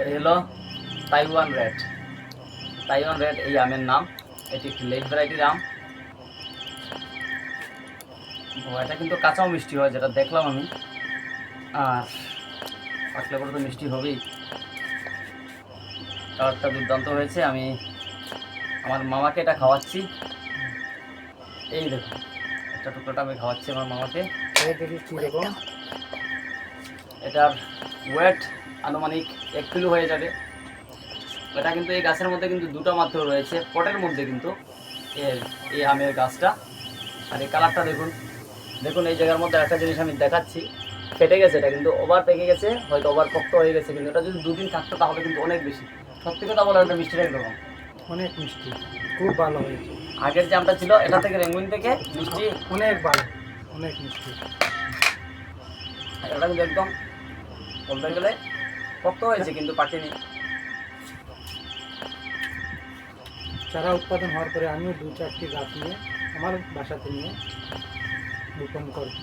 এই হলো Taiwan red. Taiwan red এই আমের নাম। এটি একটি লেট ভ্যারাইটির আম। এটা কিন্তু কাঁচাও মিষ্টি হয়, যেটা দেখলাম আমি। আর পাকলে পরে তো মিষ্টি হবেই। কালারটা দুর্দান্ত হয়েছে। আমি আমার মামাকে এটা খাওয়াচ্ছি। এই দেখুন, একটা টুকরোটা আমি খাওয়াচ্ছি আমার মামাকে। দেখি কীরকম। এটার ওয়েট আনুমানিক 1 কিলো হয়ে যাবে। এটা কিন্তু এই গাছের মধ্যে কিন্তু দুটো মাত্র রয়েছে, পটের মধ্যে কিন্তু এই আমের গাছটা। আর এই কালারটা দেখুন, দেখুন এই জায়গার মধ্যে একটা জিনিস আমি দেখাচ্ছি, ফেটে গেছে। এটা কিন্তু ওভার পেকে গেছে, হয়তো ওভার পক্ত হয়ে গেছে, কিন্তু এটা যদি 2 দিন থাকতো তাহলে কিন্তু অনেক বেশি। সত্যি কথা বলে এটা মিষ্টিটা একরকম, অনেক মিষ্টি, খুব ভালো হয়েছে। আগের যে আমটা ছিল এটা থেকে, রেঙ্গুইন থেকে মিষ্টি অনেক ভালো, অনেক মিষ্টি। এটা কিন্তু একদম বলতে গেলে পক্ত হয়েছে কিন্তু পাকেনি। চারা উৎপাদন হওয়ার পরে আমিও 2-4টি গাছ নিয়ে আমার বাসাতে নিয়ে রোপণ করব।